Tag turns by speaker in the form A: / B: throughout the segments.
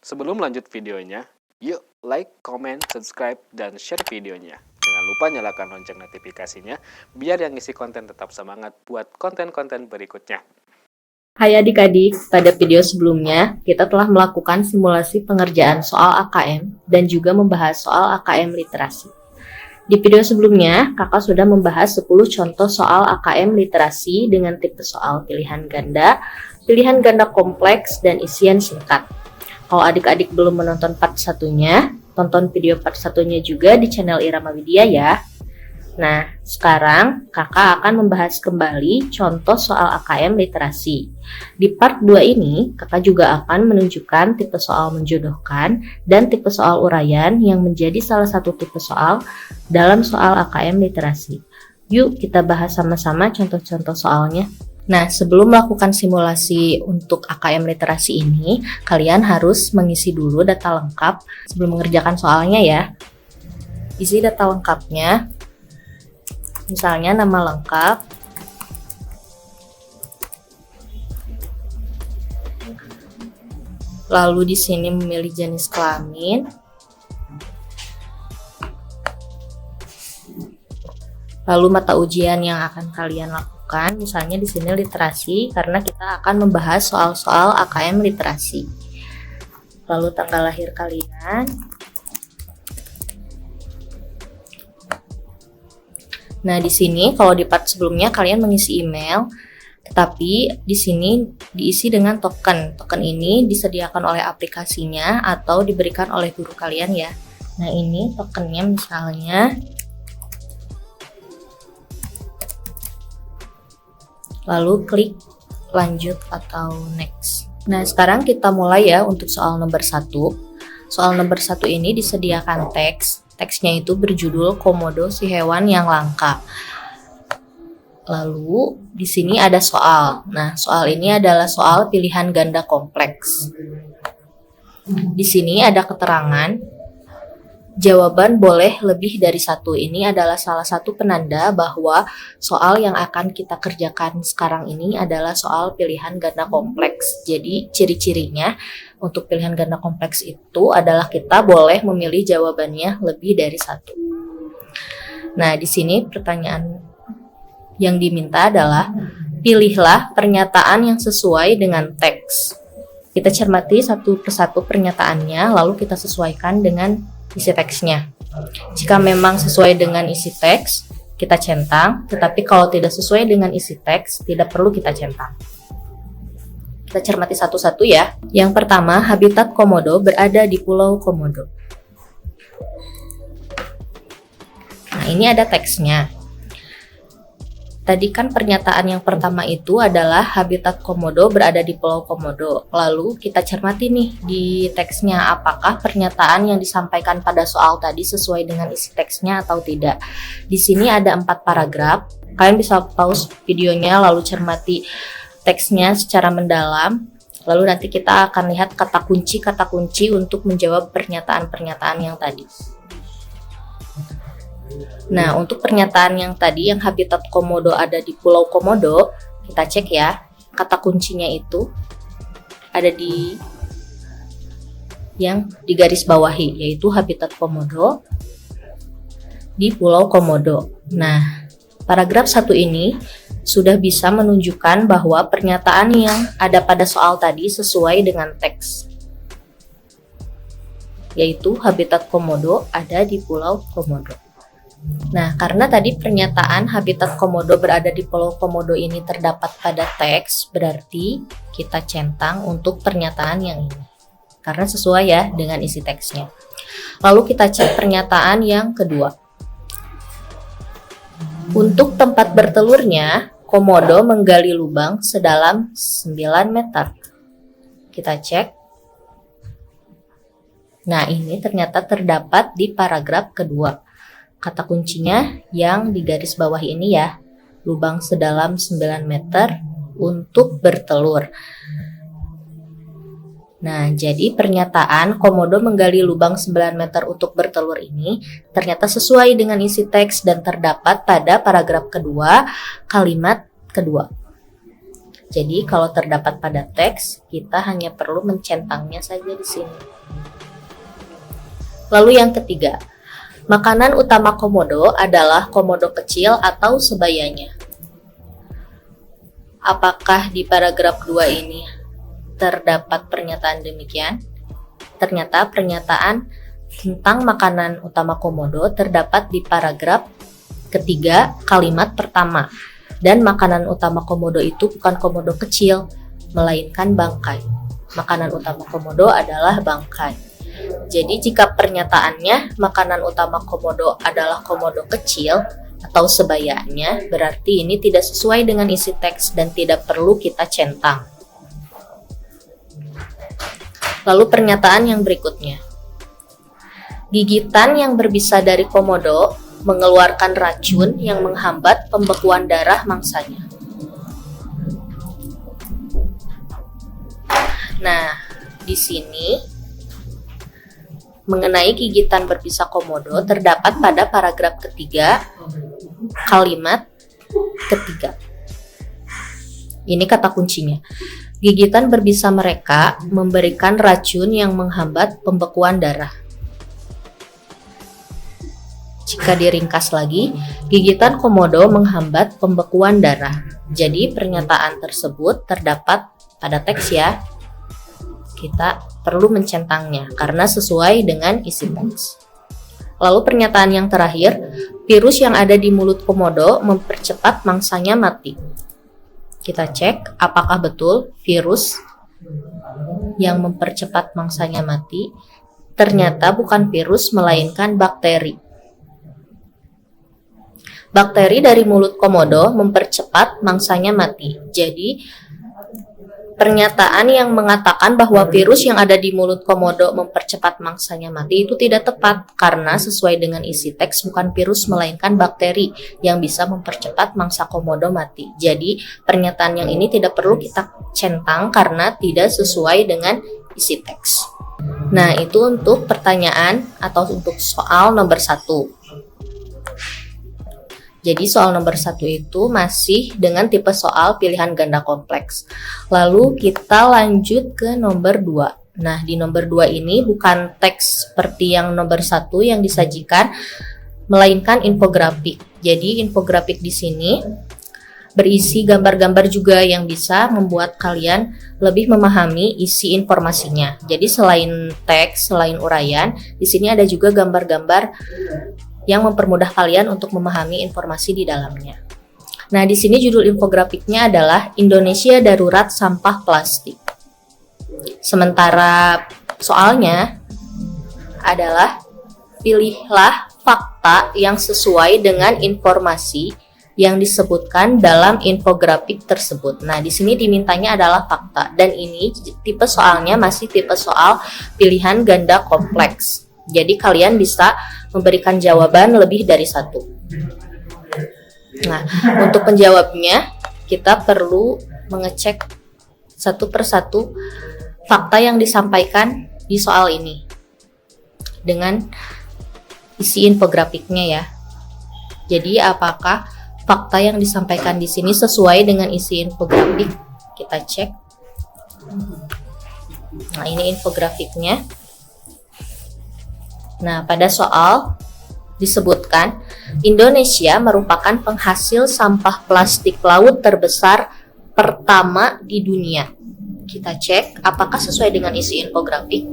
A: Sebelum lanjut videonya, yuk like, comment, subscribe, dan share videonya. Jangan lupa nyalakan lonceng notifikasinya, biar yang isi konten tetap semangat buat konten-konten berikutnya.
B: Hai adik-adik, pada video sebelumnya kita telah melakukan simulasi pengerjaan soal AKM dan juga membahas soal AKM literasi. Di video sebelumnya, kakak sudah membahas 10 contoh soal AKM literasi dengan tipe soal pilihan ganda kompleks, dan isian singkat. Kalau adik-adik belum menonton part satunya, tonton video part satunya juga di channel Irama Widya ya. Nah, sekarang kakak akan membahas kembali contoh soal AKM literasi. Di part 2 ini, kakak juga akan menunjukkan tipe soal menjodohkan dan tipe soal uraian yang menjadi salah satu tipe soal dalam soal AKM literasi. Yuk kita bahas sama-sama contoh-contoh soalnya. Nah, sebelum melakukan simulasi untuk AKM literasi ini, kalian harus mengisi dulu data lengkap sebelum mengerjakan soalnya ya. Isi data lengkapnya. Misalnya nama lengkap, lalu di sini memilih jenis kelamin, lalu mata ujian yang akan kalian lakukan. Misalnya di sini literasi karena kita akan membahas soal-soal AKM literasi. Lalu tanggal lahir kalian. Nah, di sini kalau di part sebelumnya kalian mengisi email, tetapi di sini diisi dengan token. Token ini disediakan oleh aplikasinya atau diberikan oleh guru kalian ya. Nah, ini tokennya misalnya. Lalu klik lanjut atau next. Nah, sekarang kita mulai ya untuk soal nomor 1. Soal nomor 1 ini disediakan teks. Teksnya itu berjudul Komodo si hewan yang langka. Lalu di sini ada soal. Nah, soal ini adalah soal pilihan ganda kompleks. Di sini ada keterangan. Jawaban boleh lebih dari satu. Ini adalah salah satu penanda bahwa soal yang akan kita kerjakan sekarang ini adalah soal pilihan ganda kompleks. Jadi ciri-cirinya untuk pilihan ganda kompleks itu adalah kita boleh memilih jawabannya lebih dari satu. Nah, di sini pertanyaan yang diminta adalah pilihlah pernyataan yang sesuai dengan teks. Kita cermati satu persatu pernyataannya, lalu kita sesuaikan dengan isi teksnya. Jika memang sesuai dengan isi teks, kita centang, tetapi kalau tidak sesuai dengan isi teks, tidak perlu kita centang. Kita cermati satu-satu ya. Yang pertama, habitat komodo berada di Pulau Komodo. Nah, ini ada teksnya. Tadi kan pernyataan yang pertama itu adalah habitat komodo berada di Pulau Komodo. Lalu kita cermati nih di teksnya apakah pernyataan yang disampaikan pada soal tadi sesuai dengan isi teksnya atau tidak. Di sini ada 4 paragraf. Kalian bisa pause videonya lalu cermati teksnya secara mendalam. Lalu nanti kita akan lihat kata kunci untuk menjawab pernyataan-pernyataan yang tadi. Nah, untuk pernyataan yang tadi yang habitat komodo ada di Pulau Komodo, kita cek ya, kata kuncinya itu ada di yang digaris bawahi, yaitu habitat komodo di Pulau Komodo. Nah, paragraf 1 ini sudah bisa menunjukkan bahwa pernyataan yang ada pada soal tadi sesuai dengan teks, yaitu habitat komodo ada di Pulau Komodo. Nah, karena tadi pernyataan habitat komodo berada di Pulau Komodo ini terdapat pada teks, berarti kita centang untuk pernyataan yang ini. Karena sesuai ya dengan isi teksnya. Lalu kita cek pernyataan yang kedua. Untuk tempat bertelurnya, komodo menggali lubang sedalam 9 meter. Kita cek. Nah, ini ternyata terdapat di paragraf kedua. Kata kuncinya yang digaris bawah ini ya, lubang sedalam 9 meter untuk bertelur. Nah, jadi pernyataan komodo menggali lubang 9 meter untuk bertelur ini ternyata sesuai dengan isi teks dan terdapat pada paragraf kedua, kalimat kedua. Jadi kalau terdapat pada teks, kita hanya perlu mencentangnya saja di sini. Lalu yang ketiga, makanan utama komodo adalah komodo kecil atau sebayanya. Apakah di paragraf 2 ini terdapat pernyataan demikian? Ternyata pernyataan tentang makanan utama komodo terdapat di paragraf ketiga kalimat pertama. Dan makanan utama komodo itu bukan komodo kecil, melainkan bangkai. Makanan utama komodo adalah bangkai. Jadi jika pernyataannya makanan utama komodo adalah komodo kecil atau sebayanya, berarti ini tidak sesuai dengan isi teks dan tidak perlu kita centang. Lalu pernyataan yang berikutnya. Gigitan yang berbisa dari komodo mengeluarkan racun yang menghambat pembekuan darah mangsanya. Nah, di sini mengenai gigitan berbisa komodo terdapat pada paragraf ketiga kalimat ketiga. Ini kata kuncinya. Gigitan berbisa mereka memberikan racun yang menghambat pembekuan darah. Jika diringkas lagi, gigitan komodo menghambat pembekuan darah. Jadi pernyataan tersebut terdapat pada teks ya. Kita perlu mencentangnya karena sesuai dengan isi teks. Lalu pernyataan yang terakhir, virus yang ada di mulut komodo mempercepat mangsanya mati. Kita cek apakah betul virus yang mempercepat mangsanya mati. Ternyata bukan virus melainkan bakteri. Bakteri dari mulut komodo mempercepat mangsanya mati. Jadi, pernyataan yang mengatakan bahwa virus yang ada di mulut komodo mempercepat mangsanya mati itu tidak tepat karena sesuai dengan isi teks bukan virus melainkan bakteri yang bisa mempercepat mangsa komodo mati. Jadi, pernyataan yang ini tidak perlu kita centang karena tidak sesuai dengan isi teks. Nah, itu untuk pertanyaan atau untuk soal nomor 1. Jadi soal nomor 1 itu masih dengan tipe soal pilihan ganda kompleks. Lalu kita lanjut ke nomor 2. Nah, di nomor 2 ini bukan teks seperti yang nomor 1 yang disajikan, melainkan infografik. Jadi infografik di sini berisi gambar-gambar juga yang bisa membuat kalian lebih memahami isi informasinya. Jadi selain teks, selain uraian, di sini ada juga gambar-gambar yang mempermudah kalian untuk memahami informasi di dalamnya. Nah, di sini judul infografiknya adalah Indonesia Darurat Sampah Plastik. Sementara soalnya adalah pilihlah fakta yang sesuai dengan informasi yang disebutkan dalam infografik tersebut. Nah, di sini dimintanya adalah fakta dan ini tipe soalnya masih tipe soal pilihan ganda kompleks. Jadi kalian bisa memberikan jawaban lebih dari 1. Nah, untuk penjawabnya kita perlu mengecek satu persatu fakta yang disampaikan di soal ini dengan isi infografiknya ya. Jadi apakah fakta yang disampaikan di sini sesuai dengan isi infografik? Kita cek. Nah, ini infografiknya. Nah, pada soal disebutkan Indonesia merupakan penghasil sampah plastik laut terbesar pertama di dunia. Kita cek apakah sesuai dengan isi infografik.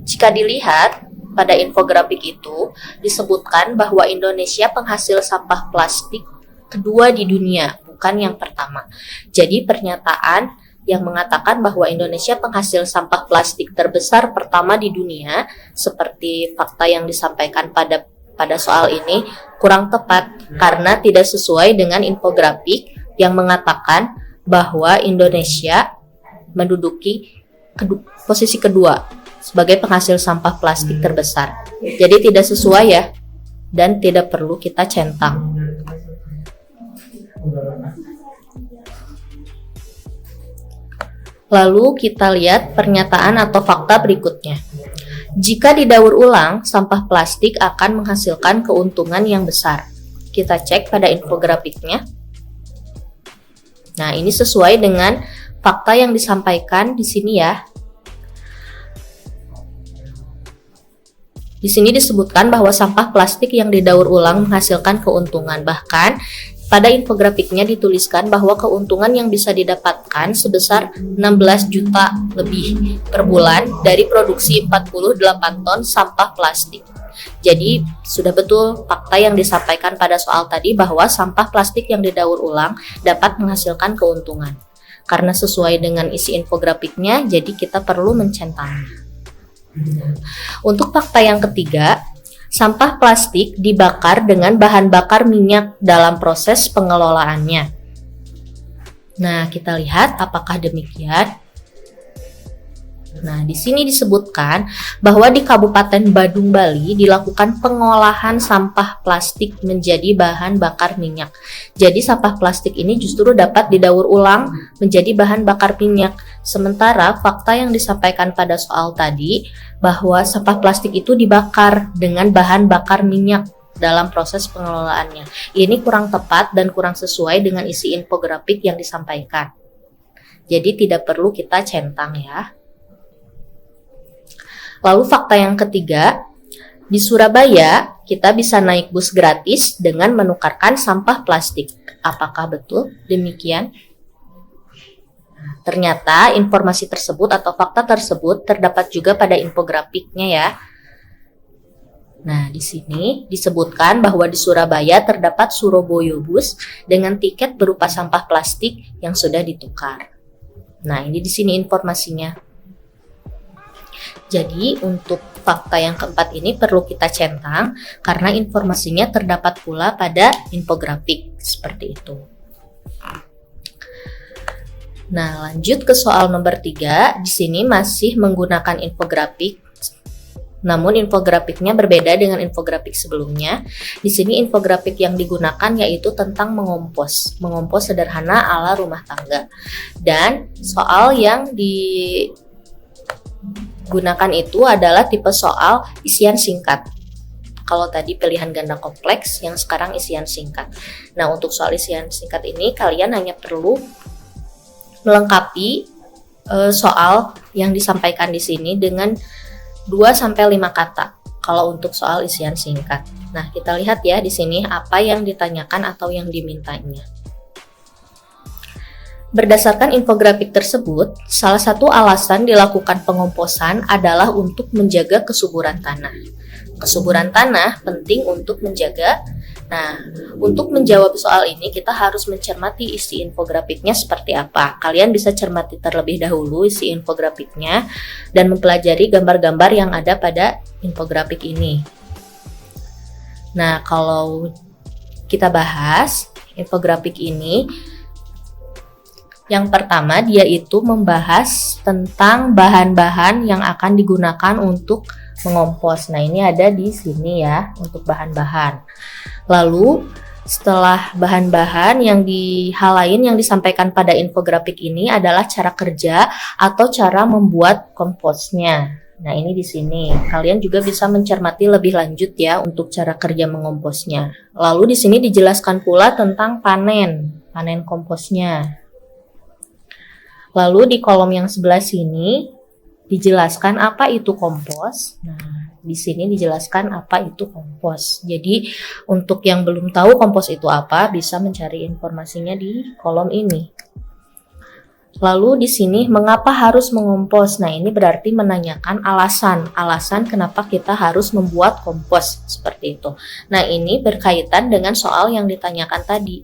B: Jika dilihat pada infografik itu disebutkan bahwa Indonesia penghasil sampah plastik kedua di dunia, bukan yang pertama. Jadi pernyataan yang mengatakan bahwa Indonesia penghasil sampah plastik terbesar pertama di dunia, seperti fakta yang disampaikan pada soal ini, kurang tepat karena tidak sesuai dengan infografik yang mengatakan bahwa Indonesia menduduki posisi kedua sebagai penghasil sampah plastik terbesar. Jadi tidak sesuai ya, dan tidak perlu kita centang. Lalu kita lihat pernyataan atau fakta berikutnya. Jika didaur ulang, sampah plastik akan menghasilkan keuntungan yang besar. Kita cek pada infografiknya. Nah, ini sesuai dengan fakta yang disampaikan di sini ya. Di sini disebutkan bahwa sampah plastik yang didaur ulang menghasilkan keuntungan. Bahkan pada infografiknya dituliskan bahwa keuntungan yang bisa didapatkan sebesar 16 juta lebih per bulan dari produksi 48 ton sampah plastik. Jadi sudah betul fakta yang disampaikan pada soal tadi bahwa sampah plastik yang didaur ulang dapat menghasilkan keuntungan. Karena sesuai dengan isi infografiknya, jadi kita perlu mencentangnya. Untuk fakta yang ketiga, sampah plastik dibakar dengan bahan bakar minyak dalam proses pengelolaannya. Nah, kita lihat apakah demikian. Nah, di sini disebutkan bahwa di Kabupaten Badung, Bali dilakukan pengolahan sampah plastik menjadi bahan bakar minyak. Jadi sampah plastik ini justru dapat didaur ulang menjadi bahan bakar minyak. Sementara fakta yang disampaikan pada soal tadi bahwa sampah plastik itu dibakar dengan bahan bakar minyak dalam proses pengelolaannya. Ini kurang tepat dan kurang sesuai dengan isi infografik yang disampaikan. Jadi tidak perlu kita centang ya. Lalu fakta yang ketiga, di Surabaya kita bisa naik bus gratis dengan menukarkan sampah plastik. Apakah betul demikian? Ternyata informasi tersebut atau fakta tersebut terdapat juga pada infografiknya ya. Nah, di sini disebutkan bahwa di Surabaya terdapat Surabaya Bus dengan tiket berupa sampah plastik yang sudah ditukar. Nah, ini di sini informasinya. Jadi untuk fakta yang keempat ini perlu kita centang karena informasinya terdapat pula pada infografik seperti itu. Nah, lanjut ke soal nomor 3. Di sini masih menggunakan infografik. Namun infografiknya berbeda dengan infografik sebelumnya. Di sini infografik yang digunakan yaitu tentang mengompos. Mengompos sederhana ala rumah tangga. Dan soal yang digunakan itu adalah tipe soal isian singkat. Kalau tadi pilihan ganda kompleks, yang sekarang isian singkat. Nah, untuk soal isian singkat ini kalian hanya perlu melengkapi soal yang disampaikan di sini dengan 2-5 kata. Kalau untuk soal isian singkat. Nah, kita lihat ya di sini apa yang ditanyakan atau yang dimintanya. Berdasarkan infografik tersebut, salah satu alasan dilakukan pengomposan adalah untuk menjaga kesuburan tanah. Kesuburan tanah penting untuk menjaga. Nah, untuk menjawab soal ini kita harus mencermati isi infografiknya seperti apa. Kalian bisa cermati terlebih dahulu isi infografiknya dan mempelajari gambar-gambar yang ada pada infografik ini. Nah, kalau kita bahas infografik ini, yang pertama dia itu membahas tentang bahan-bahan yang akan digunakan untuk mengompos. Nah, ini ada di sini ya untuk bahan-bahan. Lalu setelah bahan-bahan hal lain yang disampaikan pada infografik ini adalah cara kerja atau cara membuat komposnya. Nah, ini di sini. Kalian juga bisa mencermati lebih lanjut ya untuk cara kerja mengomposnya. Lalu di sini dijelaskan pula tentang panen komposnya. Lalu di kolom yang sebelah sini dijelaskan apa itu kompos. Nah, di sini dijelaskan apa itu kompos. Jadi, untuk yang belum tahu kompos itu apa, bisa mencari informasinya di kolom ini. Lalu di sini mengapa harus mengompos? Nah, ini berarti menanyakan alasan kenapa kita harus membuat kompos seperti itu. Nah, ini berkaitan dengan soal yang ditanyakan tadi.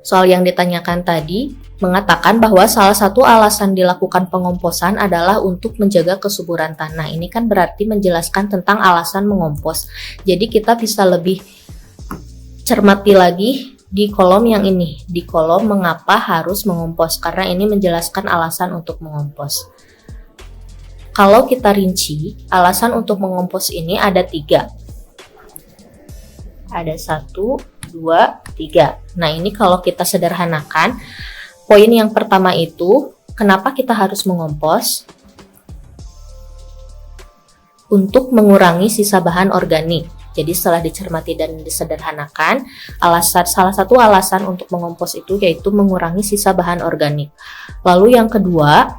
B: Soal yang ditanyakan tadi mengatakan bahwa salah satu alasan dilakukan pengomposan adalah untuk menjaga kesuburan tanah. Ini kan berarti menjelaskan tentang alasan mengompos. Jadi kita bisa lebih cermati lagi di kolom yang ini, di kolom mengapa harus mengompos, karena ini menjelaskan alasan untuk mengompos. Kalau kita rinci, alasan untuk mengompos ini ada 3. Ada 1, 2, 3. Nah, ini kalau kita sederhanakan, poin yang pertama itu, kenapa kita harus mengompos? Untuk mengurangi sisa bahan organik. Jadi setelah dicermati dan disederhanakan, salah satu alasan untuk mengompos itu yaitu mengurangi sisa bahan organik. Lalu yang kedua,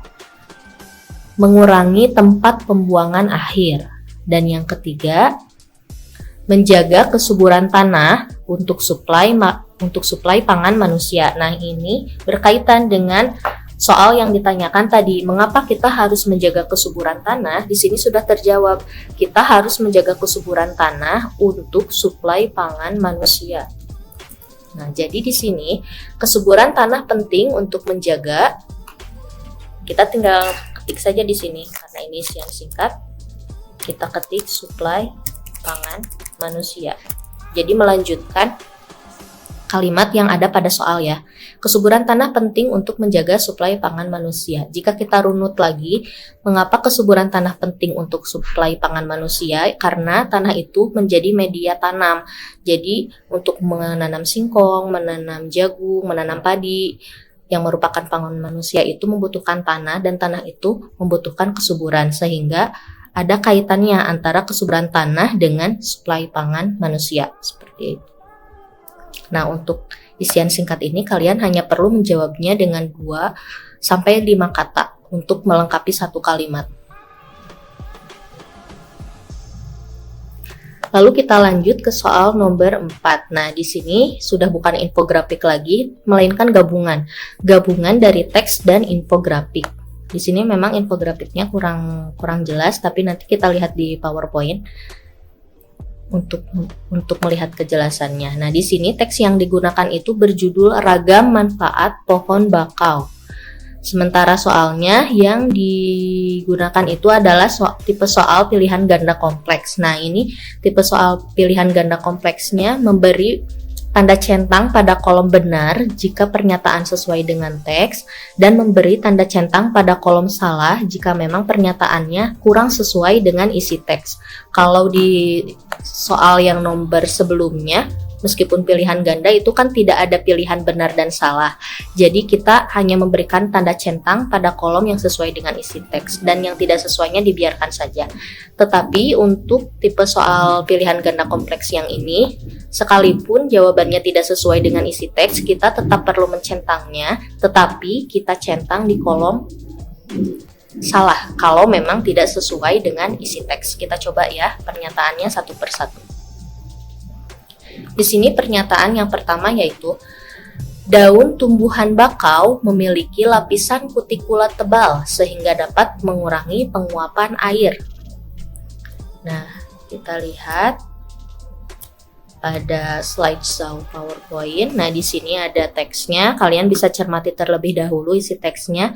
B: mengurangi tempat pembuangan akhir. Dan yang ketiga, menjaga kesuburan tanah untuk suplai pangan manusia. Nah, ini berkaitan dengan soal yang ditanyakan tadi, mengapa kita harus menjaga kesuburan tanah? Di sini sudah terjawab. Kita harus menjaga kesuburan tanah untuk suplai pangan manusia. Nah, jadi di sini kesuburan tanah penting untuk menjaga. Kita tinggal ketik saja di sini karena ini isian singkat. Kita ketik suplai pangan manusia. Jadi melanjutkan kalimat yang ada pada soal ya. Kesuburan tanah penting untuk menjaga suplai pangan manusia. Jika kita runut lagi, mengapa kesuburan tanah penting untuk suplai pangan manusia? Karena tanah itu menjadi media tanam. Jadi untuk menanam singkong, menanam jagung, menanam padi yang merupakan pangan manusia itu membutuhkan tanah, dan tanah itu membutuhkan kesuburan, sehingga ada kaitannya antara kesuburan tanah dengan suplai pangan manusia. Seperti itu. Nah, untuk isian singkat ini kalian hanya perlu menjawabnya dengan 2-5 kata untuk melengkapi satu kalimat. Lalu kita lanjut ke soal nomor 4. Nah, di sini sudah bukan infografik lagi, melainkan gabungan dari teks dan infografik. Di sini memang infografiknya kurang jelas, tapi nanti kita lihat di PowerPoint untuk melihat kejelasannya. Nah, di sini teks yang digunakan itu berjudul Ragam Manfaat Pohon Bakau. Sementara soalnya yang digunakan itu adalah tipe soal pilihan ganda kompleks. Nah, ini tipe soal pilihan ganda kompleksnya memberi tanda centang pada kolom benar jika pernyataan sesuai dengan teks, dan memberi tanda centang pada kolom salah jika memang pernyataannya kurang sesuai dengan isi teks. Kalau di soal yang nomor sebelumnya, meskipun pilihan ganda itu kan tidak ada pilihan benar dan salah. Jadi kita hanya memberikan tanda centang pada kolom yang sesuai dengan isi teks, dan yang tidak sesuainya dibiarkan saja. Tetapi untuk tipe soal pilihan ganda kompleks yang ini, sekalipun jawabannya tidak sesuai dengan isi teks, kita tetap perlu mencentangnya, tetapi kita centang di kolom salah kalau memang tidak sesuai dengan isi teks. Kita coba ya pernyataannya satu persatu. Di sini pernyataan yang pertama yaitu daun tumbuhan bakau memiliki lapisan kutikula tebal sehingga dapat mengurangi penguapan air. Nah, kita lihat pada slideshow PowerPoint. Nah, di sini ada teksnya. Kalian bisa cermati terlebih dahulu isi teksnya.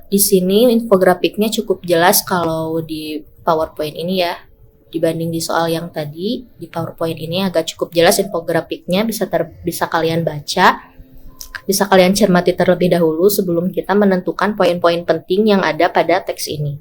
B: Di sini infografiknya cukup jelas kalau di PowerPoint ini ya. Dibanding di soal yang tadi, di PowerPoint ini agak cukup jelas infografiknya, bisa kalian baca, bisa kalian cermati terlebih dahulu sebelum kita menentukan poin-poin penting yang ada pada teks ini.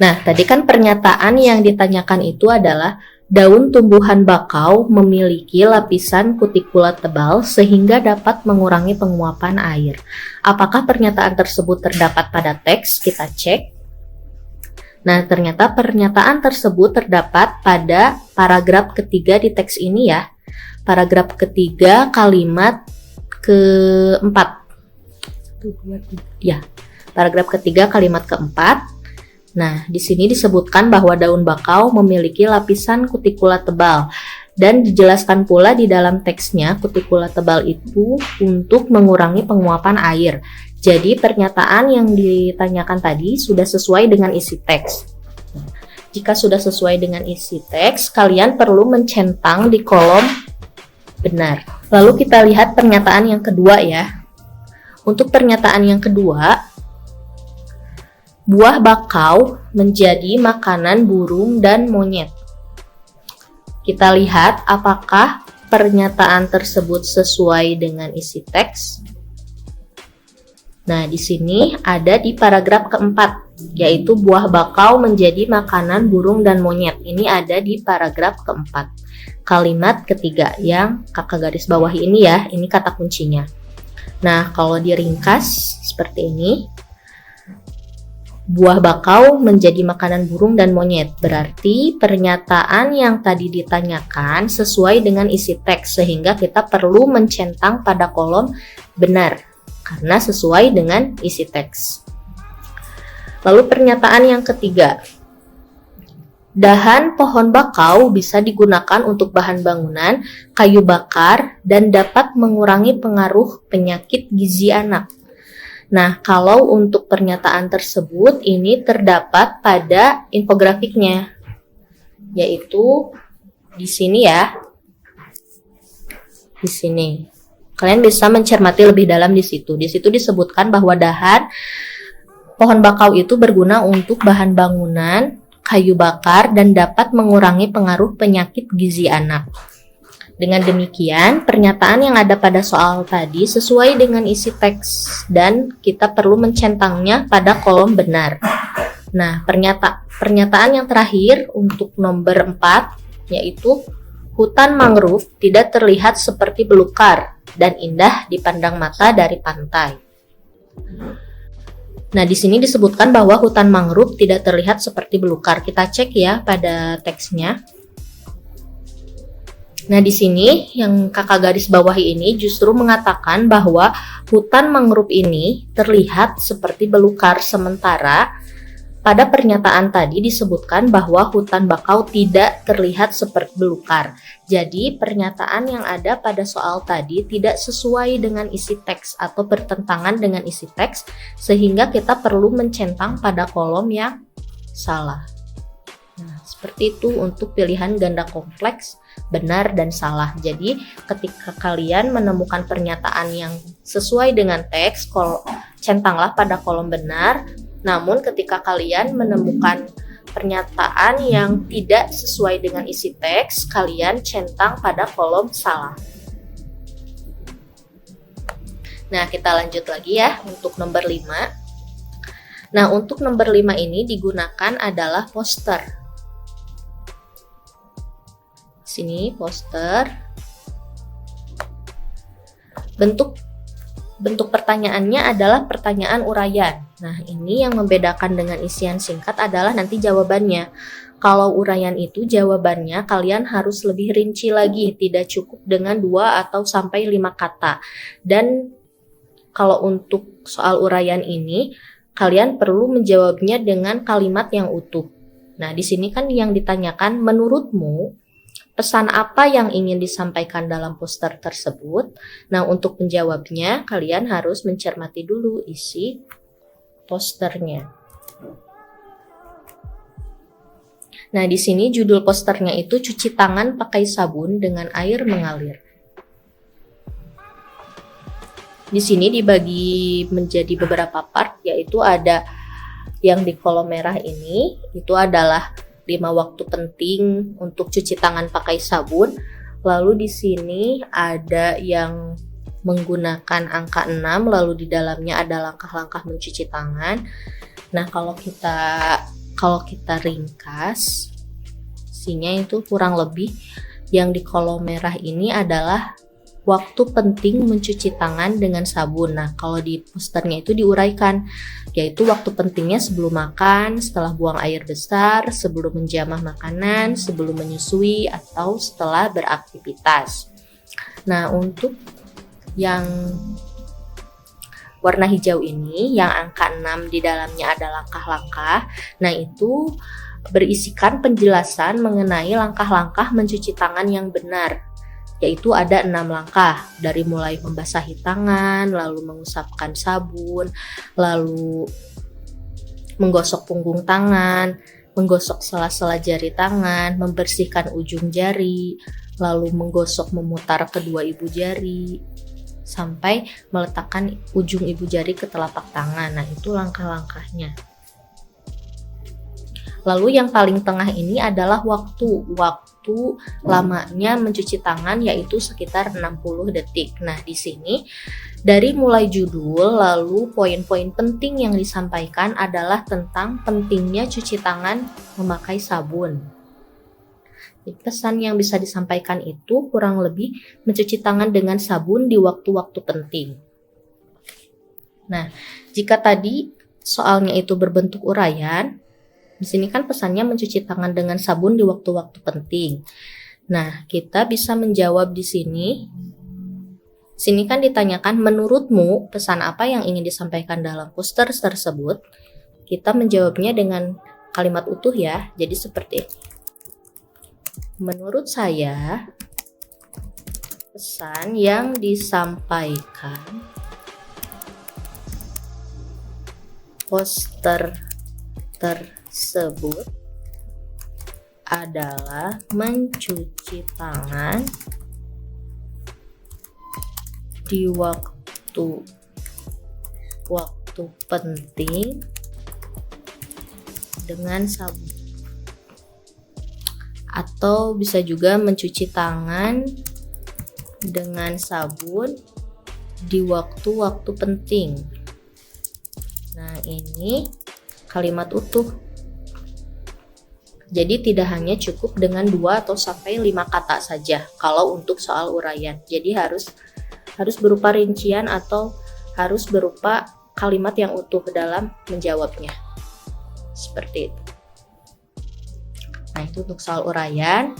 B: Nah, tadi kan pernyataan yang ditanyakan itu adalah daun tumbuhan bakau memiliki lapisan kutikula tebal sehingga dapat mengurangi penguapan air. Apakah pernyataan tersebut terdapat pada teks? Kita cek. Nah, ternyata pernyataan tersebut terdapat pada paragraf ketiga di teks ini ya. Paragraf ketiga kalimat keempat. Ya, paragraf ketiga kalimat keempat. Nah, di sini disebutkan bahwa daun bakau memiliki lapisan kutikula tebal, dan dijelaskan pula di dalam teksnya kutikula tebal itu untuk mengurangi penguapan air. Jadi pernyataan yang ditanyakan tadi sudah sesuai dengan isi teks. Jika sudah sesuai dengan isi teks, kalian perlu mencentang di kolom benar. Lalu kita lihat pernyataan yang kedua ya. Untuk pernyataan yang kedua, buah bakau menjadi makanan burung dan monyet. Kita lihat apakah pernyataan tersebut sesuai dengan isi teks. Nah, di sini ada di paragraf keempat, yaitu buah bakau menjadi makanan burung dan monyet. Ini ada di paragraf keempat. Kalimat ketiga yang kakak garis bawahi ini ya, ini kata kuncinya. Nah, kalau diringkas seperti ini, buah bakau menjadi makanan burung dan monyet. Berarti pernyataan yang tadi ditanyakan sesuai dengan isi teks, sehingga kita perlu mencentang pada kolom benar karena sesuai dengan isi teks. Lalu pernyataan yang ketiga, dahan pohon bakau bisa digunakan untuk bahan bangunan, kayu bakar, dan dapat mengurangi pengaruh penyakit gizi anak. Nah, kalau untuk pernyataan tersebut ini terdapat pada infografiknya, yaitu di sini ya. Di sini. Kalian bisa mencermati lebih dalam di situ. Di situ disebutkan bahwa dahan pohon bakau itu berguna untuk bahan bangunan, kayu bakar, dan dapat mengurangi pengaruh penyakit gizi anak. Dengan demikian, pernyataan yang ada pada soal tadi sesuai dengan isi teks dan kita perlu mencentangnya pada kolom benar. Nah, pernyataan yang terakhir untuk nomor 4 yaitu hutan mangrove tidak terlihat seperti belukar dan indah dipandang mata dari pantai. Nah, di sini disebutkan bahwa hutan mangrove tidak terlihat seperti belukar. Kita cek ya pada teksnya. Nah, di sini yang kakak garis bawahi ini justru mengatakan bahwa hutan mangrove ini terlihat seperti belukar, sementara pada pernyataan tadi disebutkan bahwa hutan bakau tidak terlihat seperti belukar. Jadi, pernyataan yang ada pada soal tadi tidak sesuai dengan isi teks atau bertentangan dengan isi teks, sehingga kita perlu mencentang pada kolom yang salah. Nah, seperti itu untuk pilihan ganda kompleks, benar dan salah. Jadi, ketika kalian menemukan pernyataan yang sesuai dengan teks, centanglah pada kolom benar. Namun ketika kalian menemukan pernyataan yang tidak sesuai dengan isi teks, kalian centang pada kolom salah. Nah, kita lanjut lagi ya untuk nomor 5. Nah, untuk nomor 5 ini digunakan adalah poster. Sini poster. Bentuk pertanyaannya adalah pertanyaan uraian. Nah, ini yang membedakan dengan isian singkat adalah nanti jawabannya. Kalau uraian itu jawabannya kalian harus lebih rinci lagi, tidak cukup dengan 2 atau sampai 5 kata. Dan kalau untuk soal uraian ini, kalian perlu menjawabnya dengan kalimat yang utuh. Nah, di sini kan yang ditanyakan, menurutmu pesan apa yang ingin disampaikan dalam poster tersebut? Nah, untuk menjawabnya, kalian harus mencermati dulu isi posternya. Nah, di sini judul posternya itu cuci tangan pakai sabun dengan air mengalir. Di sini dibagi menjadi beberapa part, yaitu ada yang di kolom merah ini, itu adalah 5 waktu penting untuk cuci tangan pakai sabun. Lalu di sini ada yang menggunakan angka 6, lalu di dalamnya ada langkah-langkah mencuci tangan. Nah, kalau kita ringkas, isinya itu kurang lebih yang di kolom merah ini adalah waktu penting mencuci tangan dengan sabun. Nah, kalau di posternya itu diuraikan, yaitu waktu pentingnya sebelum makan, setelah buang air besar, sebelum menjamah makanan, sebelum menyusui, atau setelah beraktivitas. Nah, untuk yang warna hijau ini, yang angka 6 di dalamnya ada langkah-langkah, nah itu berisikan penjelasan mengenai langkah-langkah mencuci tangan yang benar, yaitu ada 6 langkah, dari mulai membasahi tangan, lalu mengusapkan sabun, lalu menggosok punggung tangan, menggosok sela-sela jari tangan, membersihkan ujung jari, lalu menggosok memutar kedua ibu jari, sampai meletakkan ujung ibu jari ke telapak tangan. Nah, itu langkah-langkahnya. Lalu yang paling tengah ini adalah waktu lamanya mencuci tangan, yaitu sekitar 60 detik. Nah, di sini dari mulai judul, lalu poin-poin penting yang disampaikan adalah tentang pentingnya cuci tangan memakai sabun. Pesan yang bisa disampaikan itu kurang lebih mencuci tangan dengan sabun di waktu-waktu penting. Nah, jika tadi soalnya itu berbentuk uraian, di sini kan pesannya mencuci tangan dengan sabun di waktu-waktu penting. Nah, kita bisa menjawab di sini. Sini kan ditanyakan, menurutmu pesan apa yang ingin disampaikan dalam poster tersebut? Kita menjawabnya dengan kalimat utuh ya. Jadi seperti ini. Menurut saya, pesan yang disampaikan poster tersebut adalah mencuci tangan di waktu penting dengan sabun, atau bisa juga mencuci tangan dengan sabun di waktu-waktu penting. Nah, ini kalimat utuh. Jadi tidak hanya cukup dengan 2 atau sampai 5 kata saja kalau untuk soal uraian. Jadi harus berupa rincian atau harus berupa kalimat yang utuh dalam menjawabnya. Seperti itu. Nah, itu untuk soal uraian.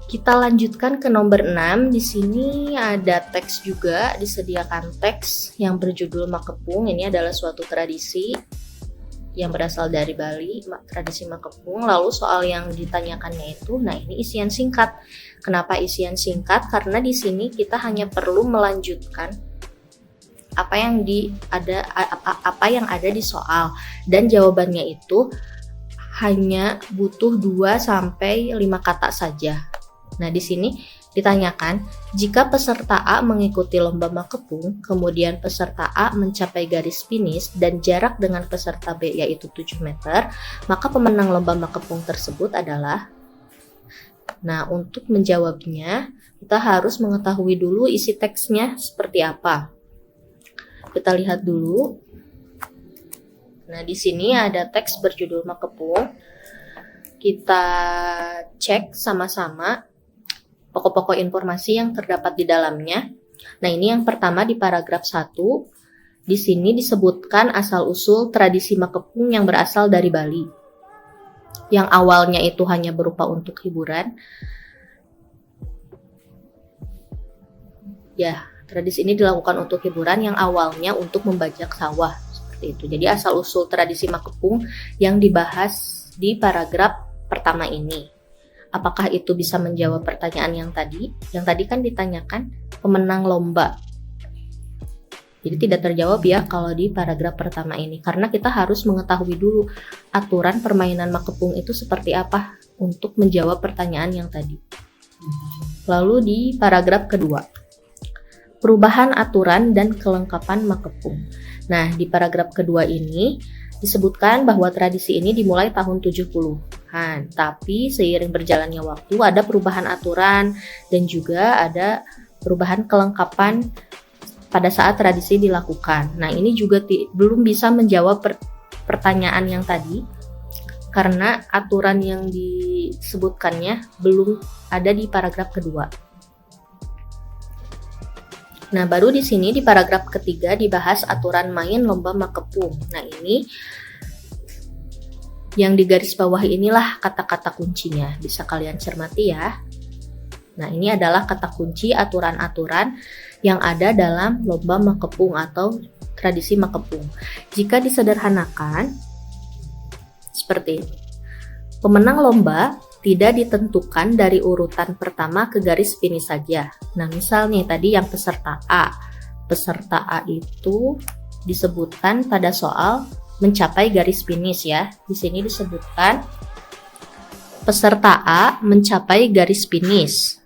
B: Kita lanjutkan ke nomor 6. Di sini ada teks juga, disediakan teks yang berjudul Makepung. Ini adalah suatu tradisi yang berasal dari Bali, tradisi Makepung. Lalu soal yang ditanyakannya itu, nah ini isian singkat. Kenapa isian singkat? Karena di sini kita hanya perlu melanjutkan apa yang ada di soal, dan jawabannya itu hanya butuh 2 sampai 5 kata saja. Nah, di sini ditanyakan, jika peserta A mengikuti lomba Makepung, kemudian peserta A mencapai garis finish dan jarak dengan peserta B yaitu 7 meter, maka pemenang lomba Makepung tersebut adalah. Nah, untuk menjawabnya, kita harus mengetahui dulu isi teksnya seperti apa. Kita lihat dulu. Nah, di sini ada teks berjudul Makepung. Kita cek sama-sama pokok-pokok informasi yang terdapat di dalamnya. Nah, ini yang pertama di paragraf 1. Di sini disebutkan asal-usul tradisi Makepung yang berasal dari Bali. Yang awalnya itu hanya berupa untuk hiburan. Ya, tradisi ini dilakukan untuk hiburan yang awalnya untuk membajak sawah. Seperti itu. Jadi asal-usul tradisi Makepung yang dibahas di paragraf pertama ini. Apakah itu bisa menjawab pertanyaan yang tadi? Yang tadi kan ditanyakan pemenang lomba. Jadi tidak terjawab ya kalau di paragraf pertama ini. Karena kita harus mengetahui dulu aturan permainan Makepung itu seperti apa untuk menjawab pertanyaan yang tadi. Lalu di paragraf kedua, perubahan aturan dan kelengkapan Makepung. Nah, di paragraf kedua ini disebutkan bahwa tradisi ini dimulai tahun 70-an, tapi seiring berjalannya waktu ada perubahan aturan dan juga ada perubahan kelengkapan pada saat tradisi dilakukan. Nah, ini juga belum bisa menjawab pertanyaan yang tadi karena aturan yang disebutkannya belum ada di paragraf kedua. Nah, baru di sini di paragraf ketiga dibahas aturan main lomba Makepung. Nah, ini yang di garis bawah inilah kata-kata kuncinya. Bisa kalian cermati ya. Nah, ini adalah kata kunci aturan-aturan yang ada dalam lomba Makepung atau tradisi Makepung. Jika disederhanakan seperti ini. Pemenang lomba tidak ditentukan dari urutan pertama ke garis finish saja. Nah, misalnya tadi yang peserta A. Peserta A itu disebutkan pada soal mencapai garis finish ya. Di sini disebutkan peserta A mencapai garis finish.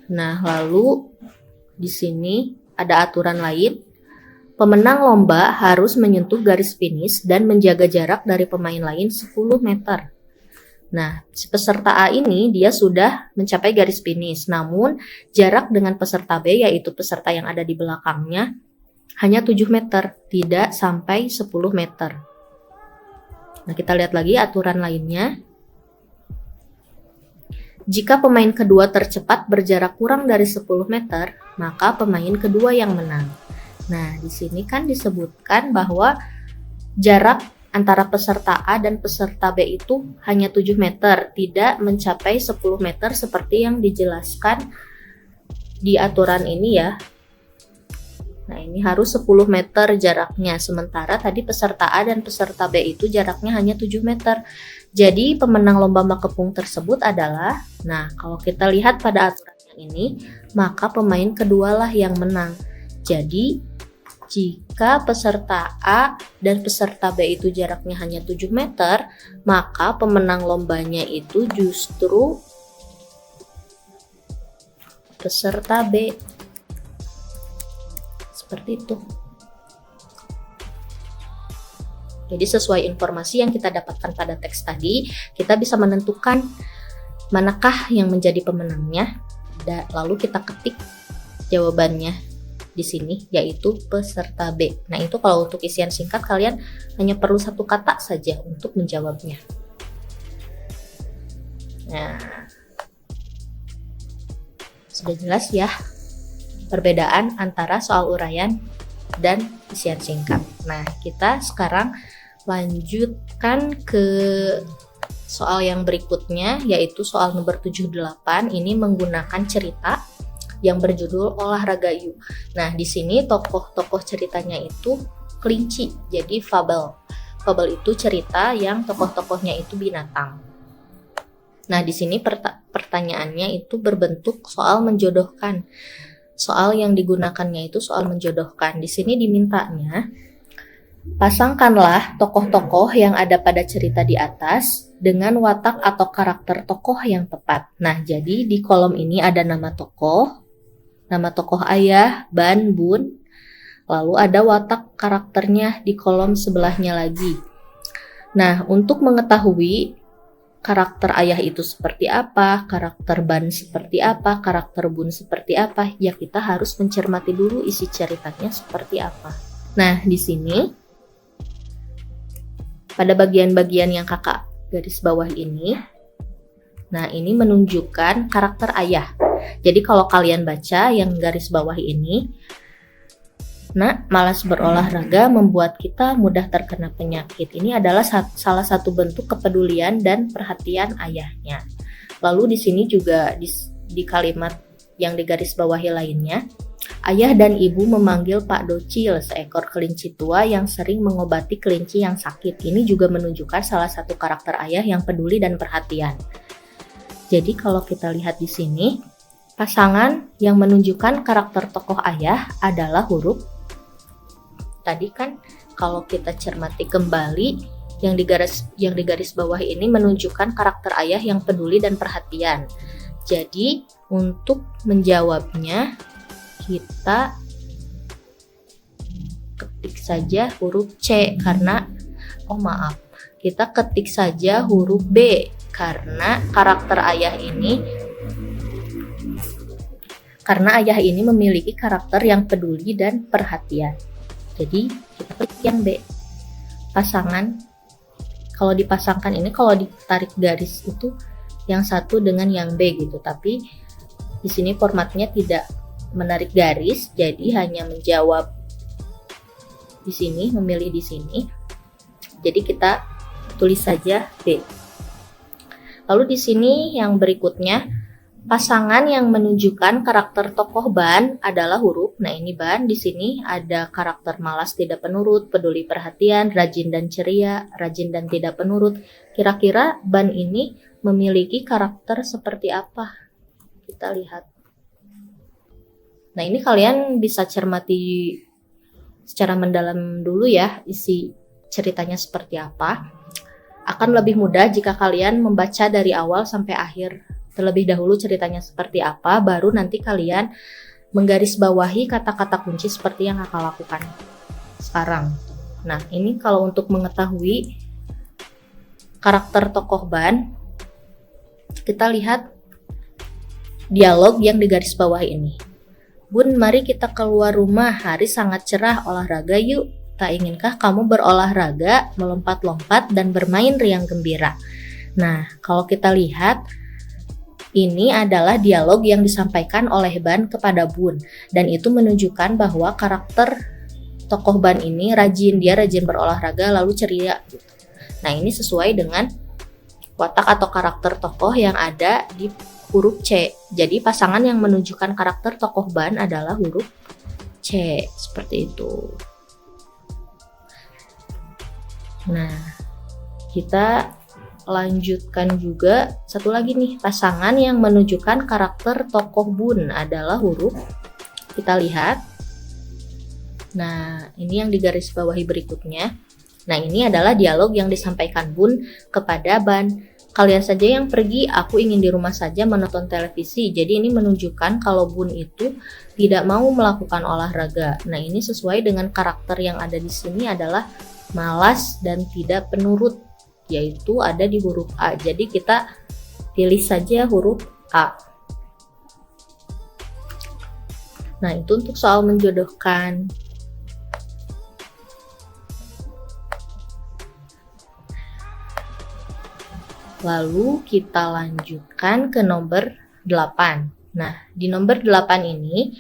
B: Nah, lalu di sini ada aturan lain. Pemenang lomba harus menyentuh garis finish dan menjaga jarak dari pemain lain 10 meter. Nah, si peserta A ini dia sudah mencapai garis finish, namun jarak dengan peserta B yaitu peserta yang ada di belakangnya hanya 7 meter, tidak sampai 10 meter. Nah, kita lihat lagi aturan lainnya. Jika pemain kedua tercepat berjarak kurang dari 10 meter, maka pemain kedua yang menang. Nah, di sini kan disebutkan bahwa jarak antara peserta A dan peserta B itu hanya 7 meter, tidak mencapai 10 meter seperti yang dijelaskan di aturan ini ya. Nah, ini harus 10 meter jaraknya, sementara tadi peserta A dan peserta B itu jaraknya hanya 7 meter. Jadi pemenang lomba makepung tersebut adalah, nah kalau kita lihat pada aturan yang ini, maka pemain kedualah yang menang. Jadi jika peserta A dan peserta B itu jaraknya hanya 7 meter, maka pemenang lombanya itu justru peserta B. Seperti itu. Jadi sesuai informasi yang kita dapatkan pada teks tadi, kita bisa menentukan manakah yang menjadi pemenangnya, lalu kita ketik jawabannya di sini, yaitu peserta B. Nah, itu kalau untuk isian singkat kalian hanya perlu satu kata saja untuk menjawabnya. Nah, sudah jelas ya perbedaan antara soal uraian dan isian singkat. Nah, kita sekarang lanjutkan ke soal yang berikutnya, yaitu soal nomor 78. Ini menggunakan cerita yang berjudul Olahraga Yuk. Nah, di sini tokoh-tokoh ceritanya itu kelinci, jadi fabel. Fabel itu cerita yang tokoh-tokohnya itu binatang. Nah, di sini pertanyaannya itu berbentuk soal menjodohkan. Soal yang digunakannya itu soal menjodohkan. Di sini dimintanya, pasangkanlah tokoh-tokoh yang ada pada cerita di atas dengan watak atau karakter tokoh yang tepat. Nah, jadi di kolom ini ada nama tokoh ayah, ban, bun, lalu ada watak karakternya di kolom sebelahnya lagi. Nah, untuk mengetahui karakter ayah itu seperti apa, karakter ban seperti apa, karakter bun seperti apa, ya kita harus mencermati dulu isi ceritanya seperti apa. Nah, di sini pada bagian-bagian yang kakak garis bawah ini, nah ini menunjukkan karakter ayah. Jadi kalau kalian baca yang garis bawah ini, nah, malas berolahraga membuat kita mudah terkena penyakit. Ini adalah salah satu bentuk kepedulian dan perhatian ayahnya. Lalu di sini juga di kalimat yang digarisbawahi lainnya, ayah dan ibu memanggil Pak Docil, seekor kelinci tua yang sering mengobati kelinci yang sakit. Ini juga menunjukkan salah satu karakter ayah yang peduli dan perhatian. Jadi kalau kita lihat di sini, pasangan yang menunjukkan karakter tokoh ayah adalah huruf. Tadi kan kalau kita cermati kembali yang digaris bawah ini menunjukkan karakter ayah yang peduli dan perhatian. Jadi untuk menjawabnya kita ketik saja huruf C karena kita ketik saja huruf B karena ayah ini memiliki karakter yang peduli dan perhatian. Jadi kita klik yang B. Pasangan, kalau dipasangkan ini, kalau ditarik garis itu yang satu dengan yang B gitu. Tapi di sini formatnya tidak menarik garis, jadi hanya menjawab di sini, memilih di sini. Jadi kita tulis saja B. Lalu di sini yang berikutnya, pasangan yang menunjukkan karakter tokoh ban adalah huruf. Nah, ini ban, di sini ada karakter malas tidak penurut, peduli perhatian, rajin dan ceria, rajin dan tidak penurut. Kira-kira ban ini memiliki karakter seperti apa? Kita lihat. Nah, ini kalian bisa cermati secara mendalam dulu ya, isi ceritanya seperti apa. Akan lebih mudah jika kalian membaca dari awal sampai akhir. Terlebih dahulu ceritanya seperti apa, baru nanti kalian menggarisbawahi kata-kata kunci seperti yang kakak lakukan sekarang. Nah, ini kalau untuk mengetahui karakter tokoh ban, kita lihat dialog yang digarisbawahi ini. Bun, mari kita keluar rumah, hari sangat cerah, olahraga yuk. Tak inginkah kamu berolahraga, melompat-lompat, dan bermain riang gembira? Nah, kalau kita lihat, Ini adalah dialog yang disampaikan oleh Ban kepada Bun, dan itu menunjukkan bahwa karakter tokoh Ban ini rajin berolahraga lalu ceria. Nah, ini sesuai dengan watak atau karakter tokoh yang ada di huruf C. Jadi pasangan yang menunjukkan karakter tokoh Ban adalah huruf C, seperti itu. Nah, kita lanjutkan juga satu lagi nih, pasangan yang menunjukkan karakter tokoh Bun adalah huruf, kita lihat. Nah, ini yang digarisbawahi berikutnya. Nah, ini adalah dialog yang disampaikan Bun kepada Ban. Kalian saja yang pergi, aku ingin di rumah saja menonton televisi. Jadi ini menunjukkan kalau Bun itu tidak mau melakukan olahraga. Nah, ini sesuai dengan karakter yang ada di sini adalah malas dan tidak penurut, yaitu ada di huruf A. Jadi kita pilih saja huruf A. Nah, itu untuk soal menjodohkan. Lalu kita lanjutkan ke nomor 8. Nah, di nomor 8 ini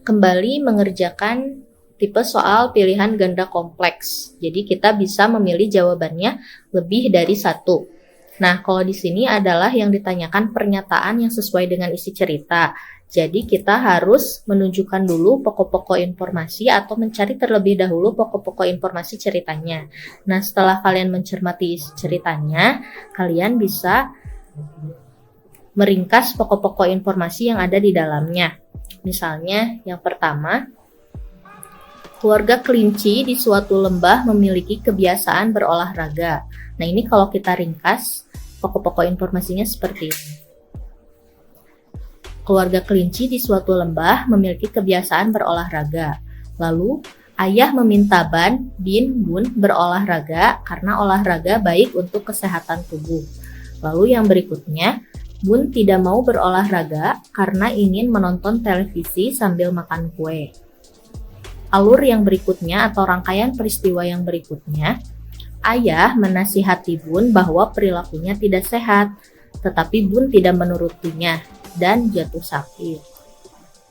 B: kembali mengerjakan tipe soal pilihan ganda kompleks. Jadi kita bisa memilih jawabannya lebih dari satu. Nah, kalau di sini adalah yang ditanyakan pernyataan yang sesuai dengan isi cerita. Jadi kita harus menunjukkan dulu pokok-pokok informasi atau mencari terlebih dahulu pokok-pokok informasi ceritanya. Nah, setelah kalian mencermati isi ceritanya, kalian bisa meringkas pokok-pokok informasi yang ada di dalamnya. Misalnya, yang pertama, keluarga kelinci di suatu lembah memiliki kebiasaan berolahraga. Nah, ini kalau kita ringkas, pokok-pokok informasinya seperti ini. Keluarga kelinci di suatu lembah memiliki kebiasaan berolahraga. Lalu, ayah meminta Bin, Bun berolahraga karena olahraga baik untuk kesehatan tubuh. Lalu yang berikutnya, Bun tidak mau berolahraga karena ingin menonton televisi sambil makan kue. Alur yang berikutnya atau rangkaian peristiwa yang berikutnya, ayah menasihati Bun bahwa perilakunya tidak sehat, tetapi Bun tidak menurutinya dan jatuh sakit.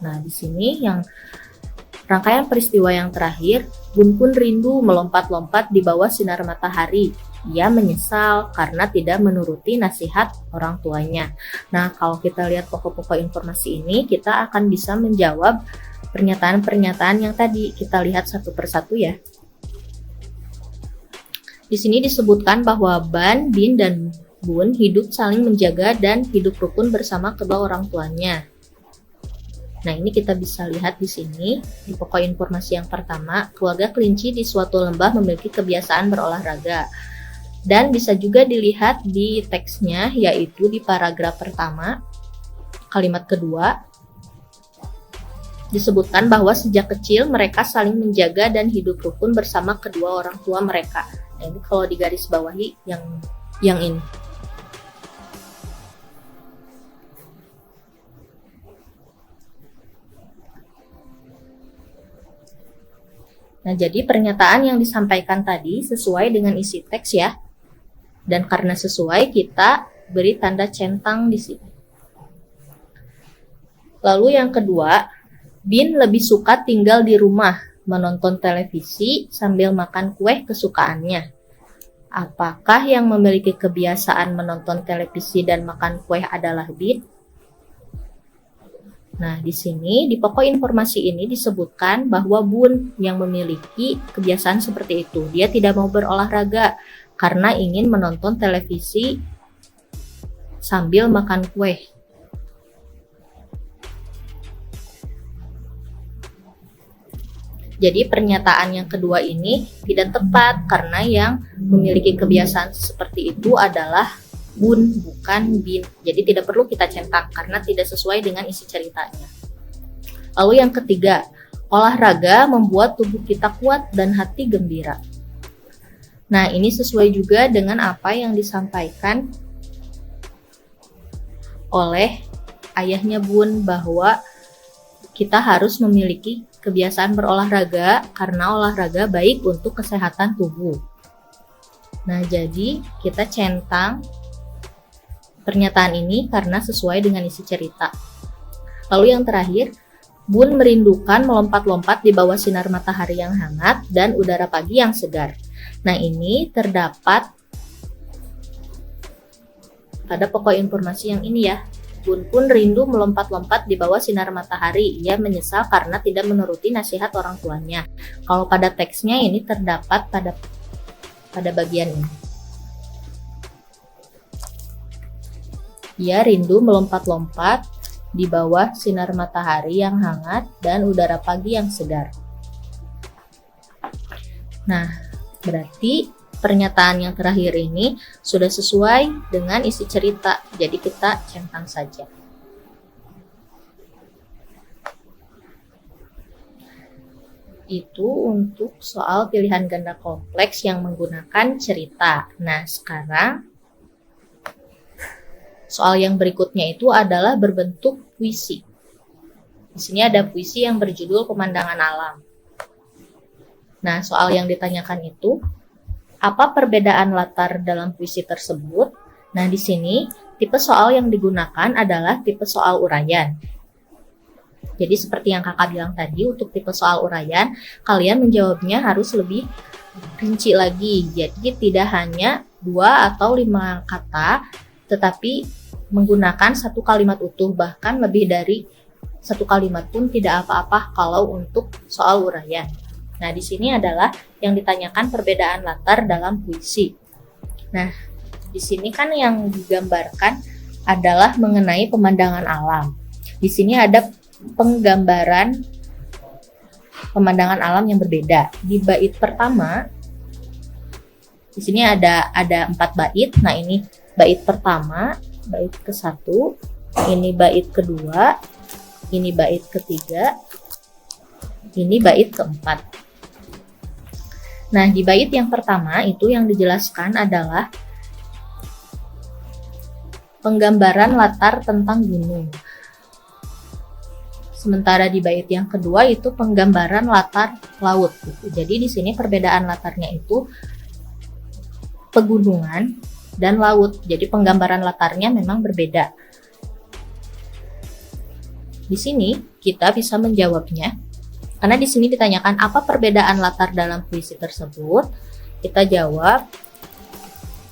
B: Nah, di sini yang rangkaian peristiwa yang terakhir, Bun pun rindu melompat-lompat di bawah sinar matahari. Ia menyesal karena tidak menuruti nasihat orang tuanya. Nah, kalau kita lihat pokok-pokok informasi ini, kita akan bisa menjawab pernyataan-pernyataan yang tadi. Kita lihat satu persatu ya. Di sini disebutkan bahwa Ban, Bin, dan Bun hidup saling menjaga dan hidup rukun bersama kedua orang tuanya. Nah, ini kita bisa lihat di sini di pokok informasi yang pertama, keluarga kelinci di suatu lembah memiliki kebiasaan berolahraga. Dan bisa juga dilihat di teksnya, yaitu di paragraf pertama, kalimat kedua, disebutkan bahwa sejak kecil mereka saling menjaga dan hidup rukun bersama kedua orang tua mereka. Nah, ini kalau digarisbawahi yang ini. Nah, jadi pernyataan yang disampaikan tadi sesuai dengan isi teks ya. Dan karena sesuai, kita beri tanda centang di sini. Lalu yang kedua, Bin lebih suka tinggal di rumah, menonton televisi sambil makan kue kesukaannya. Apakah yang memiliki kebiasaan menonton televisi dan makan kue adalah Bin? Nah, di sini di pokok informasi ini disebutkan bahwa Bun yang memiliki kebiasaan seperti itu. Dia tidak mau berolahraga karena ingin menonton televisi sambil makan kue. Jadi pernyataan yang kedua ini tidak tepat karena yang memiliki kebiasaan seperti itu adalah Bun, bukan Bin. Jadi tidak perlu kita centang karena tidak sesuai dengan isi ceritanya. Lalu yang ketiga, olahraga membuat tubuh kita kuat dan hati gembira. Nah, ini sesuai juga dengan apa yang disampaikan oleh ayahnya Bun bahwa kita harus memiliki kebiasaan berolahraga karena olahraga baik untuk kesehatan tubuh. Nah, jadi kita centang pernyataan ini karena sesuai dengan isi cerita. Lalu yang terakhir, Bun merindukan melompat-lompat di bawah sinar matahari yang hangat dan udara pagi yang segar. Nah, ini terdapat pada pokok informasi yang ini ya. Bun pun rindu melompat-lompat di bawah sinar matahari. Ia menyesal karena tidak menuruti nasihat orang tuanya. Kalau pada teksnya ini terdapat pada bagian ini. Ia rindu melompat-lompat di bawah sinar matahari yang hangat dan udara pagi yang segar. Nah, berarti pernyataan yang terakhir ini sudah sesuai dengan isi cerita, jadi kita centang saja. Itu untuk soal pilihan ganda kompleks yang menggunakan cerita. Nah, sekarang soal yang berikutnya itu adalah berbentuk puisi. Di sini ada puisi yang berjudul Pemandangan Alam. Nah, soal yang ditanyakan itu, apa perbedaan latar dalam puisi tersebut? Nah, di sini tipe soal yang digunakan adalah tipe soal uraian. Jadi seperti yang kakak bilang tadi, untuk tipe soal uraian, kalian menjawabnya harus lebih rinci lagi. Jadi tidak hanya 2 atau 5 kata, tetapi menggunakan satu kalimat utuh, bahkan lebih dari satu kalimat pun tidak apa-apa kalau untuk soal uraian. Nah, di sini adalah yang ditanyakan perbedaan latar dalam puisi. Nah, di sini kan yang digambarkan adalah mengenai pemandangan alam. Di sini ada penggambaran pemandangan alam yang berbeda. Di bait pertama, di sini ada 4 bait. Nah, ini bait pertama, bait ke-1, ini bait kedua, ini bait ketiga, ini bait keempat. Nah, di bait yang pertama itu yang dijelaskan adalah penggambaran latar tentang gunung. Sementara di bait yang kedua itu penggambaran latar laut. Jadi di sini perbedaan latarnya itu pegunungan dan laut. Jadi penggambaran latarnya memang berbeda. Di sini kita bisa menjawabnya. Karena di sini ditanyakan apa perbedaan latar dalam puisi tersebut, kita jawab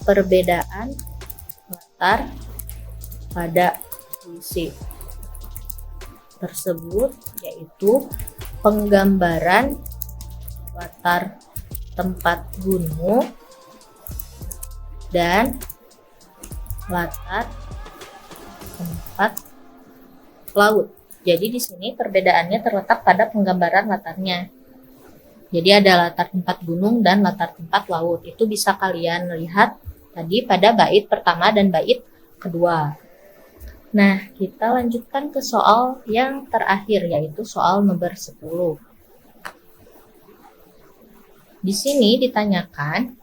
B: perbedaan latar pada puisi tersebut yaitu penggambaran latar tempat gunung dan latar tempat laut. Jadi di sini perbedaannya terletak pada penggambaran latarnya. Jadi ada latar tempat gunung dan latar tempat laut. Itu bisa kalian lihat tadi pada bait pertama dan bait kedua. Nah, kita lanjutkan ke soal yang terakhir, yaitu soal nomor 10. Di sini ditanyakan,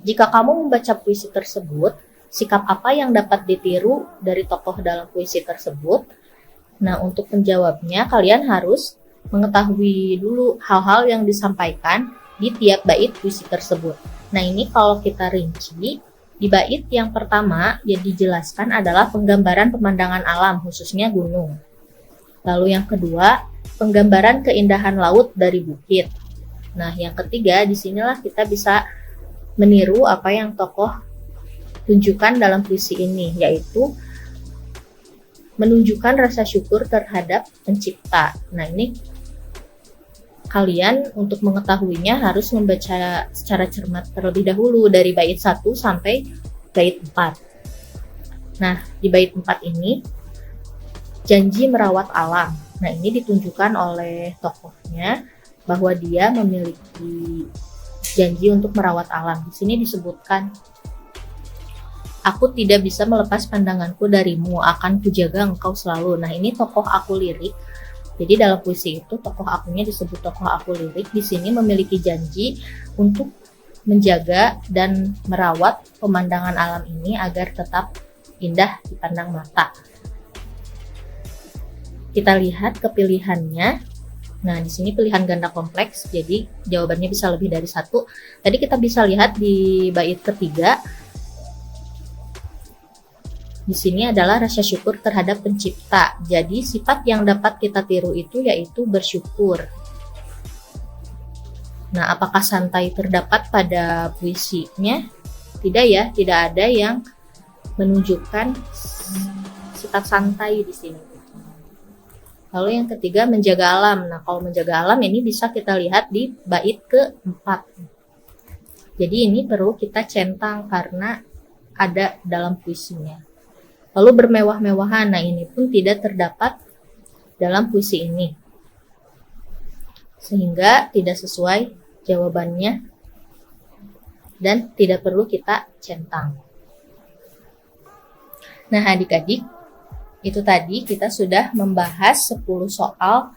B: jika kamu membaca puisi tersebut, sikap apa yang dapat ditiru dari tokoh dalam puisi tersebut? Nah, untuk menjawabnya, kalian harus mengetahui dulu hal-hal yang disampaikan di tiap bait puisi tersebut. Nah, ini kalau kita rinci, di bait yang pertama yang dijelaskan adalah penggambaran pemandangan alam, khususnya gunung. Lalu yang kedua, penggambaran keindahan laut dari bukit. Nah, yang ketiga, disinilah kita bisa meniru apa yang tokoh tunjukkan dalam puisi ini, yaitu menunjukkan rasa syukur terhadap pencipta. Nah, ini kalian untuk mengetahuinya harus membaca secara cermat terlebih dahulu dari bait 1 sampai bait 4. Nah, di bait 4 ini janji merawat alam. Nah, ini ditunjukkan oleh tokohnya bahwa dia memiliki janji untuk merawat alam. Di sini disebutkan, aku tidak bisa melepas pandanganku darimu, akan kujaga engkau selalu. Nah, ini tokoh aku lirik. Jadi dalam puisi itu tokoh akunya disebut tokoh aku lirik. Di sini memiliki janji untuk menjaga dan merawat pemandangan alam ini agar tetap indah dipandang mata. Kita lihat kepilihannya. Nah, di sini pilihan ganda kompleks, jadi jawabannya bisa lebih dari 1. Tadi kita bisa lihat di bait ketiga, Di sini adalah rasa syukur terhadap pencipta. Jadi sifat yang dapat kita tiru itu yaitu bersyukur. Nah, apakah santai terdapat pada puisinya? Tidak ya, tidak ada yang menunjukkan sifat santai di sini. Lalu yang ketiga, menjaga alam. Nah, kalau menjaga alam ini bisa kita lihat di bait keempat. Jadi ini perlu kita centang karena ada dalam puisinya. Lalu bermewah-mewahan, nah ini pun tidak terdapat dalam puisi ini. Sehingga tidak sesuai jawabannya dan tidak perlu kita centang. Nah adik-adik, itu tadi kita sudah membahas 10 soal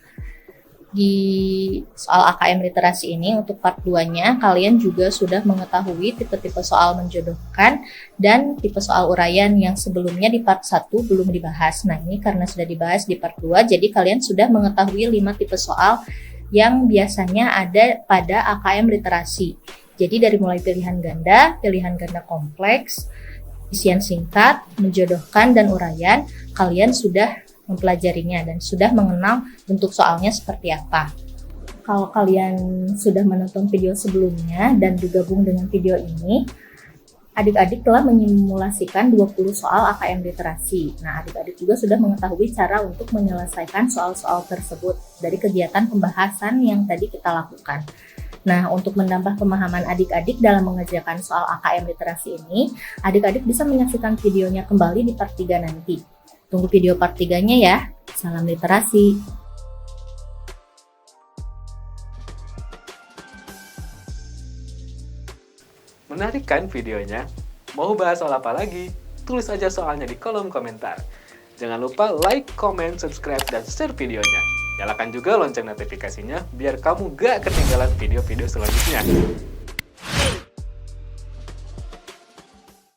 B: di soal AKM literasi ini. Untuk part 2-nya kalian juga sudah mengetahui tipe-tipe soal menjodohkan dan tipe soal uraian yang sebelumnya di part 1 belum dibahas. Nah ini karena sudah dibahas di part 2, jadi kalian sudah mengetahui 5 tipe soal yang biasanya ada pada AKM literasi. Jadi dari mulai pilihan ganda kompleks, isian singkat, menjodohkan, dan uraian, kalian sudah mempelajarinya dan sudah mengenal bentuk soalnya seperti apa. Kalau kalian sudah menonton video sebelumnya dan bergabung dengan video ini, adik-adik telah menyimulasikan 20 soal AKM literasi. Nah, adik-adik juga sudah mengetahui cara untuk menyelesaikan soal-soal tersebut dari kegiatan pembahasan yang tadi kita lakukan. Nah, untuk menambah pemahaman adik-adik dalam mengerjakan soal AKM literasi ini, adik-adik bisa menyaksikan videonya kembali di part 3 nanti. Tunggu video part 3-nya ya. Salam literasi.
A: Menarik kan videonya? Mau bahas soal apa lagi? Tulis aja soalnya di kolom komentar. Jangan lupa like, comment, subscribe, dan share videonya. Nyalakan juga lonceng notifikasinya biar kamu gak ketinggalan video-video selanjutnya.